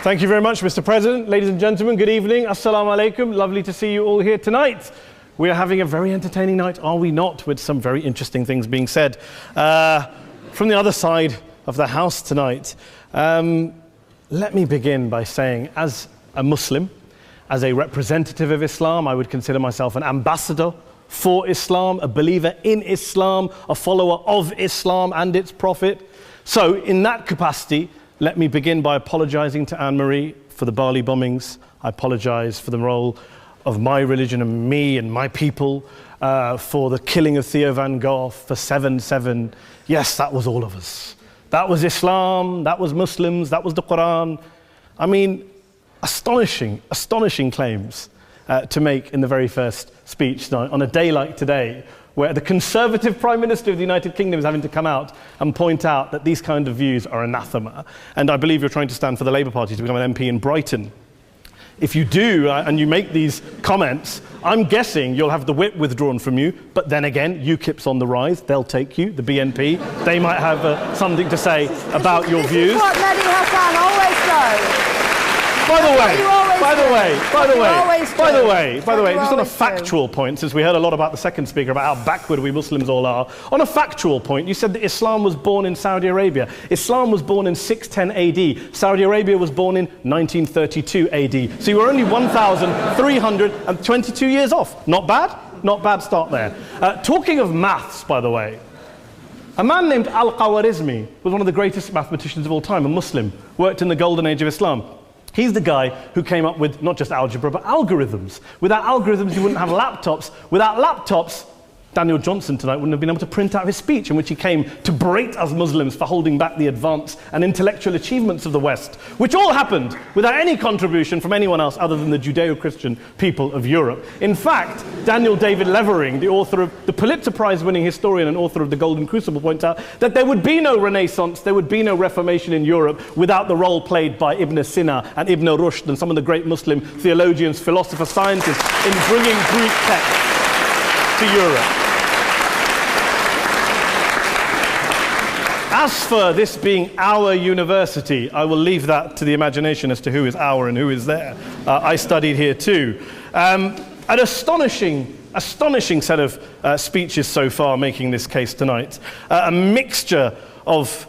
Thank you very much, Mr. President. Ladies and gentlemen, good evening. Assalamu alaikum. Lovely to see you all here tonight. We are having a very entertaining night, are we not? With some very interesting things being said from the other side of the house tonight. Let me begin by saying, as a Muslim, as a representative of Islam, I would consider myself an ambassador for Islam, a believer in Islam, a follower of Islam and its prophet. So in that capacity, let me begin by apologizing to Anne-Marie for the Bali bombings. I apologize for the role of my religion and me and my people, for the killing of Theo van Gogh, for 7/7. Yes, that was all of us. That was Islam, that was Muslims, that was the Quran. I mean, astonishing claims to make in the very first speech tonight, on a day like today, where the Conservative Prime Minister of the United Kingdom is having to come out and point out that these kind of views are anathema. And I believe you're trying to stand for the Labour Party to become an MP in Brighton. If you do, and you make these comments, I'm guessing you'll have the whip withdrawn from you, but then again, UKIP's on the rise, they'll take you, the BNP, they might have something to say about your views. This is what Mehdi Hасан always does. By the way, just on a factual point, since we heard a lot about the second speaker, about how backward we Muslims all are, on a factual point, you said that Islam was born in Saudi Arabia. Islam was born in 610 AD. Saudi Arabia was born in 1932 AD. So you were only 1,322 years off. Not bad? Not bad start there. Talking of maths, by the way, a man named Al-Khawarizmi was one of the greatest mathematicians of all time, a Muslim, worked in the golden age of Islam. He's the guy who came up with not just algebra, but algorithms. Without algorithms, you wouldn't have laptops. Without laptops, Daniel Johnson tonight wouldn't have been able to print out his speech in which he came to berate us Muslims for holding back the advance and intellectual achievements of the West, which all happened without any contribution from anyone else other than the Judeo-Christian people of Europe. In fact, Daniel David Levering, the author of the Pulitzer Prize-winning historian and author of The Golden Crucible, points out that there would be no Renaissance, there would be no Reformation in Europe without the role played by Ibn Sina and Ibn Rushd and some of the great Muslim theologians, philosophers, scientists in bringing Greek texts to Europe. As for this being our university, I will leave that to the imagination as to who is our and who is there. I studied here too. An astonishing set of speeches so far making this case tonight. A mixture of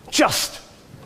just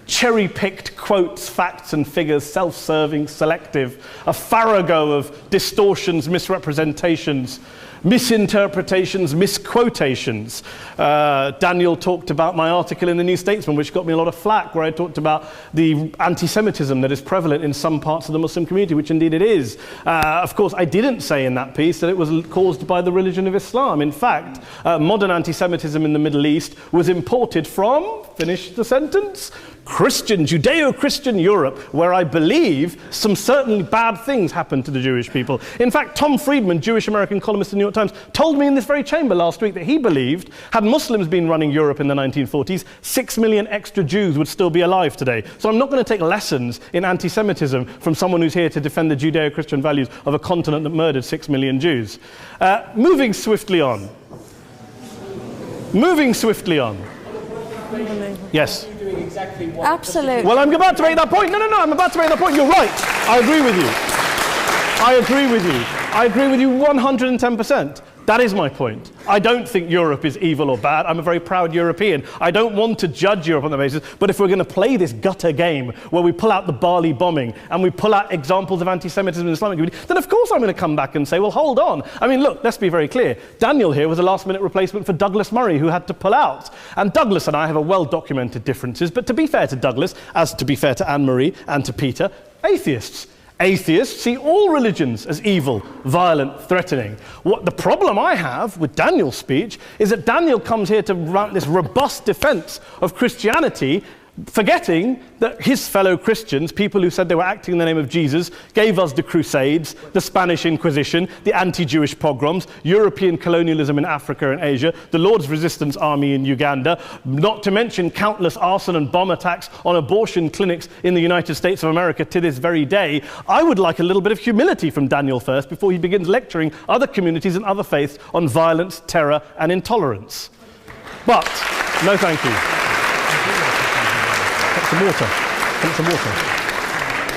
cherry-picked quotes, facts and figures, self-serving, selective, a farrago of distortions, misrepresentations, misinterpretations, misquotations. Daniel talked about my article in the New Statesman, which got me a lot of flack, where I talked about the anti-Semitism that is prevalent in some parts of the Muslim community, which indeed it is. Of course, I didn't say in that piece that it was caused by the religion of Islam. In fact, modern anti-Semitism in the Middle East was imported from, finish the sentence, Christian, Judeo-Christian Europe, where I believe some certainly bad things happened to the Jewish people. In fact, Tom Friedman, Jewish-American columnist in the New York Times, told me in this very chamber last week that he believed, had Muslims been running Europe in the 1940s, 6 million extra Jews would still be alive today. So I'm not going to take lessons in anti-Semitism from someone who's here to defend the Judeo-Christian values of a continent that murdered 6 million Jews. Moving swiftly on. Yes. Absolutely. Well, I'm about to make that point. No, I'm about to make that point. You're right. I agree with you. I agree with you 110%. That is my point. I don't think Europe is evil or bad. I'm a very proud European. I don't want to judge Europe on that basis, but if we're going to play this gutter game where we pull out the Bali bombing and we pull out examples of anti-Semitism in the Islamic community, then of course I'm going to come back and say, well, hold on. I mean, look, let's be very clear. Daniel here was a last-minute replacement for Douglas Murray, who had to pull out. And Douglas and I have a well-documented differences, but to be fair to Douglas, as to be fair to Anne-Marie and to Peter, atheists. Atheists see all religions as evil, violent, threatening. What the problem I have with Daniel's speech is that Daniel comes here to run this robust defense of Christianity, forgetting that his fellow Christians, people who said they were acting in the name of Jesus, gave us the Crusades, the Spanish Inquisition, the anti-Jewish pogroms, European colonialism in Africa and Asia, the Lord's Resistance Army in Uganda, not to mention countless arson and bomb attacks on abortion clinics in the United States of America to this very day. I would like a little bit of humility from Daniel first before he begins lecturing other communities and other faiths on violence, terror and intolerance. But, no thank you. Some water.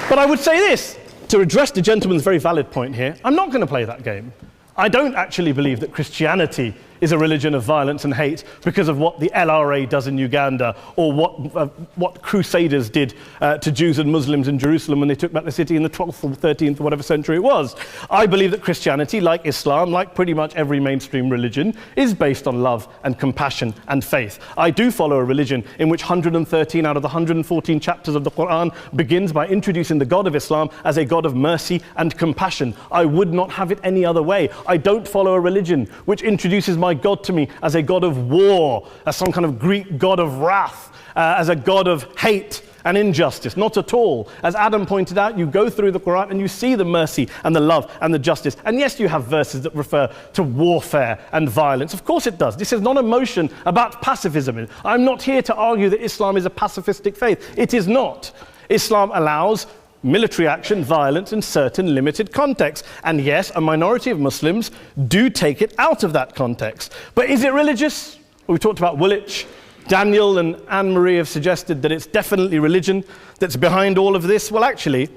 But I would say this, to address the gentleman's very valid point here, I'm not going to play that game. I don't actually believe that Christianity is a religion of violence and hate because of what the LRA does in Uganda or what Crusaders did to Jews and Muslims in Jerusalem when they took back the city in the 12th or 13th or whatever century it was. I believe that Christianity, like Islam, like pretty much every mainstream religion, is based on love and compassion and faith. I do follow a religion in which 113 out of the 114 chapters of the Quran begins by introducing the God of Islam as a God of mercy and compassion. I would not have it any other way. I don't follow a religion which introduces my God to me as a God of war, as some kind of Greek God of wrath, as a God of hate and injustice. Not at all. As Adam pointed out, you go through the Quran and you see the mercy and the love and the justice. And yes, you have verses that refer to warfare and violence. Of course it does. This is not a motion about pacifism. I'm not here to argue that Islam is a pacifistic faith. It is not. Islam allows military action, violence in certain limited contexts. And yes, a minority of Muslims do take it out of that context. But is it religious? Well, we talked about Woolwich. Daniel and Anne-Marie have suggested that it's definitely religion that's behind all of this. Well, actually,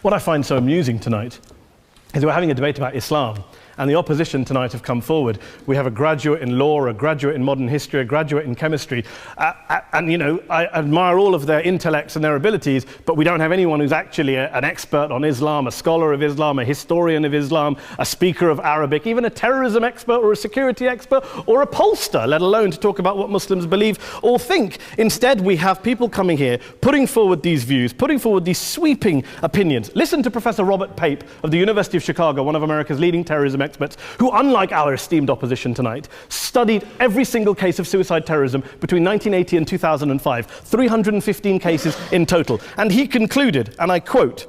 what I find so amusing tonight is we're having a debate about Islam. And the opposition tonight have come forward. We have a graduate in law, a graduate in modern history, a graduate in chemistry. And, you know, I admire all of their intellects and their abilities, but we don't have anyone who's actually an expert on Islam, a scholar of Islam, a historian of Islam, a speaker of Arabic, even a terrorism expert or a security expert or a pollster, let alone to talk about what Muslims believe or think. Instead, we have people coming here, putting forward these views, putting forward these sweeping opinions. Listen to Professor Robert Pape of the University of Chicago, one of America's leading terrorism experts, who, unlike our esteemed opposition tonight, studied every single case of suicide terrorism between 1980 and 2005, 315 cases in total. And he concluded, and I quote,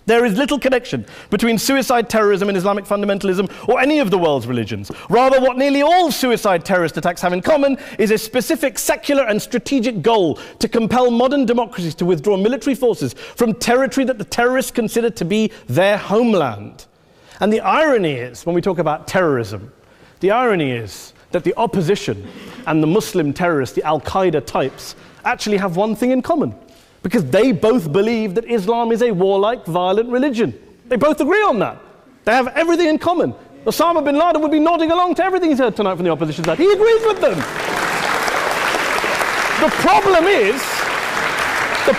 "There is little connection between suicide terrorism and Islamic fundamentalism or any of the world's religions. Rather, what nearly all suicide terrorist attacks have in common is a specific secular and strategic goal to compel modern democracies to withdraw military forces from territory that the terrorists consider to be their homeland." And the irony is, when we talk about terrorism, the irony is that the opposition and the Muslim terrorists, the Al-Qaeda types, actually have one thing in common, because they both believe that Islam is a warlike, violent religion. They both agree on that. They have everything in common. Osama bin Laden would be nodding along to everything he's heard tonight from the opposition side. He agrees with them. The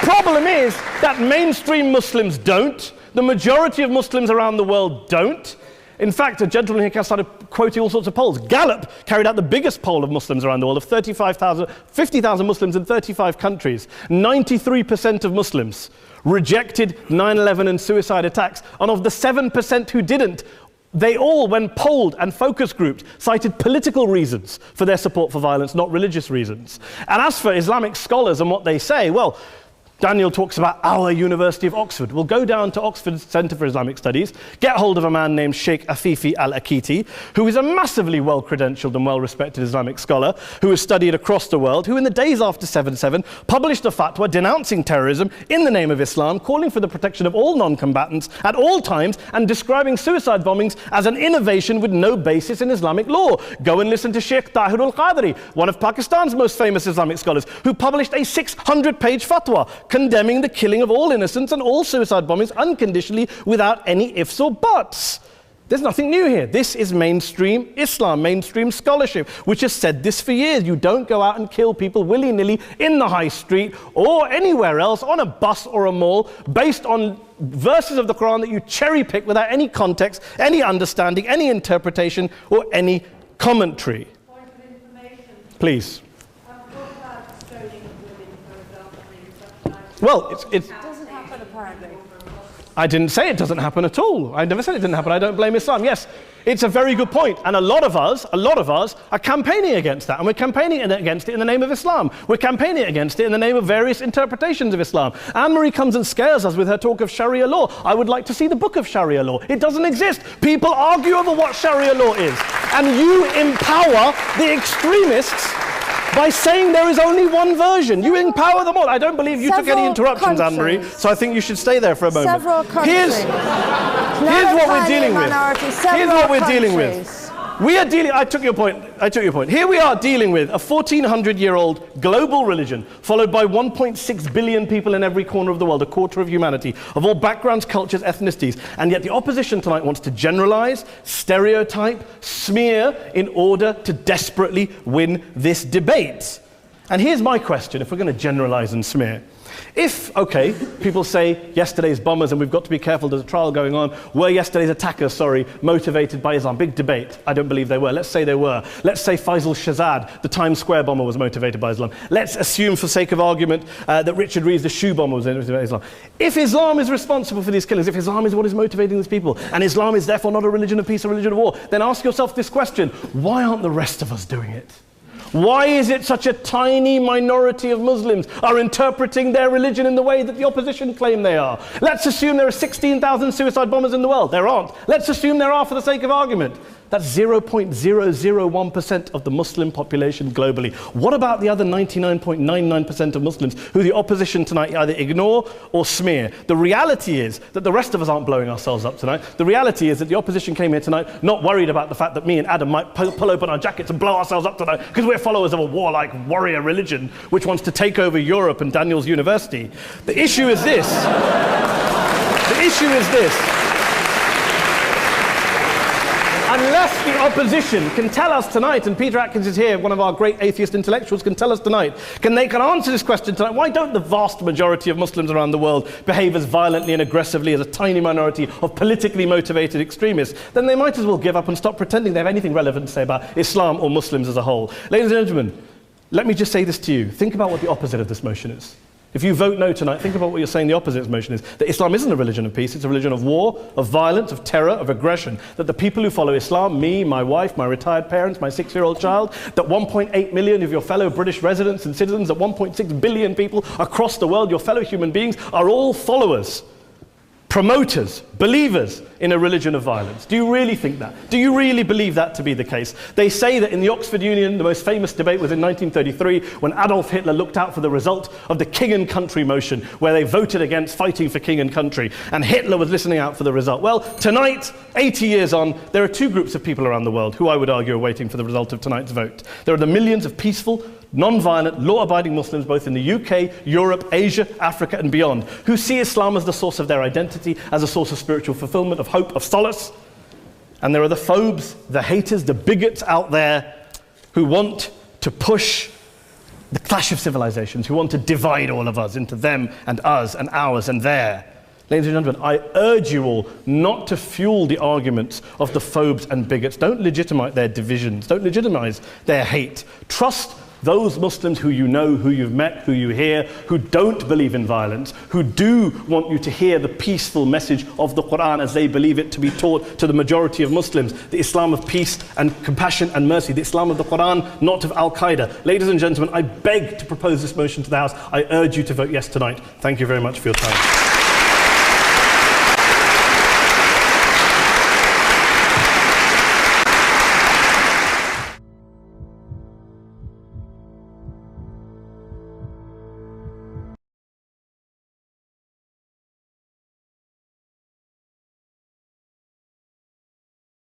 problem is that mainstream Muslims don't. The majority of Muslims around the world don't. In fact, a gentleman here started quoting all sorts of polls. Gallup carried out the biggest poll of Muslims around the world, of 50,000 Muslims in 35 countries. 93% of Muslims rejected 9/11 and suicide attacks. And of the 7% who didn't, they all, when polled and focus grouped, cited political reasons for their support for violence, not religious reasons. And as for Islamic scholars and what they say, well, Daniel talks about our University of Oxford. We'll go down to Oxford Centre for Islamic Studies, get hold of a man named Sheikh Afifi al-Akiti, who is a massively well-credentialed and well-respected Islamic scholar, who has studied across the world, who in the days after 7/7 published a fatwa denouncing terrorism in the name of Islam, calling for the protection of all non-combatants at all times, and describing suicide bombings as an innovation with no basis in Islamic law. Go and listen to Sheikh Tahir al-Qadri, one of Pakistan's most famous Islamic scholars, who published a 600-page fatwa condemning the killing of all innocents and all suicide bombings unconditionally without any ifs or buts. There's nothing new here. This is mainstream Islam, mainstream scholarship, which has said this for years. You don't go out and kill people willy-nilly in the high street or anywhere else, on a bus or a mall, based on verses of the Quran that you cherry-pick without any context, any understanding, any interpretation, or any commentary. Point of information. Please. Well, it doesn't happen apparently. I didn't say it doesn't happen at all. I never said it didn't happen. I don't blame Islam. Yes, it's a very good point. And a lot of us are campaigning against that. And we're campaigning against it in the name of Islam. We're campaigning against it in the name of various interpretations of Islam. Anne-Marie comes and scares us with her talk of Sharia law. I would like to see the book of Sharia law. It doesn't exist. People argue over what Sharia law is. And you empower the extremists by saying there is only one version. You empower them all. I don't believe you took any interruptions, Anne-Marie, so I think you should stay there for a moment. Several countries. Here's what we're dealing with. Here's what we're dealing with. I took your point. Here we are dealing with a 1400-year-old global religion followed by 1.6 billion people in every corner of the world, a quarter of humanity, of all backgrounds, cultures, ethnicities. And yet the opposition tonight wants to generalize, stereotype, smear in order to desperately win this debate. And here's my question, if we're going to generalize and smear. If, okay, people say yesterday's bombers, and we've got to be careful, there's a trial going on, were yesterday's attackers, motivated by Islam? Big debate. I don't believe they were. Let's say they were. Let's say Faisal Shahzad, the Times Square bomber, was motivated by Islam. Let's assume, for sake of argument, that Richard Reeves, the shoe bomber, was motivated by Islam. If Islam is responsible for these killings, if Islam is what is motivating these people, and Islam is therefore not a religion of peace, a religion of war, then ask yourself this question: why aren't the rest of us doing it? Why is it such a tiny minority of Muslims are interpreting their religion in the way that the opposition claim they are? Let's assume there are 16,000 suicide bombers in the world. There aren't. Let's assume there are for the sake of argument. That's 0.001% of the Muslim population globally. What about the other 99.99% of Muslims who the opposition tonight either ignore or smear? The reality is that the rest of us aren't blowing ourselves up tonight. The reality is that the opposition came here tonight not worried about the fact that me and Adam might pull open our jackets and blow ourselves up tonight because we're followers of a warlike warrior religion which wants to take over Europe and Daniel's university. The issue is this. Unless the opposition can tell us tonight, and Peter Atkins is here, one of our great atheist intellectuals, can tell us tonight, can answer this question tonight: why don't the vast majority of Muslims around the world behave as violently and aggressively as a tiny minority of politically motivated extremists? Then they might as well give up and stop pretending they have anything relevant to say about Islam or Muslims as a whole. Ladies and gentlemen, let me just say this to you. Think about what the opposite of this motion is. If you vote no tonight, think about what you're saying the opposite of this motion is. That Islam isn't a religion of peace, it's a religion of war, of violence, of terror, of aggression. That the people who follow Islam, me, my wife, my retired parents, my 6-year-old child, that 1.8 million of your fellow British residents and citizens, that 1.6 billion people across the world, your fellow human beings, are all followers, promoters, believers in a religion of violence. Do you really think that? Do you really believe that to be the case? They say that in the Oxford Union, the most famous debate was in 1933 when Adolf Hitler looked out for the result of the King and Country motion, where they voted against fighting for King and Country, and Hitler was listening out for the result. Well, tonight, 80 years on, there are two groups of people around the world who I would argue are waiting for the result of tonight's vote. There are the millions of peaceful, non-violent, law-abiding Muslims both in the UK, Europe, Asia, Africa and beyond, who see Islam as the source of their identity, as a source of spiritual fulfillment, of hope, of solace. And there are the phobes, the haters, the bigots out there who want to push the clash of civilizations, who want to divide all of us into them and us and ours and their. Ladies and gentlemen, I urge you all not to fuel the arguments of the phobes and bigots. Don't legitimize their divisions. Don't legitimize their hate. Trust those Muslims who you know, who you've met, who you hear, who don't believe in violence, who do want you to hear the peaceful message of the Quran as they believe it to be taught to the majority of Muslims, the Islam of peace and compassion and mercy, the Islam of the Quran, not of Al-Qaeda. Ladies and gentlemen, I beg to propose this motion to the House. I urge you to vote yes tonight. Thank you very much for your time.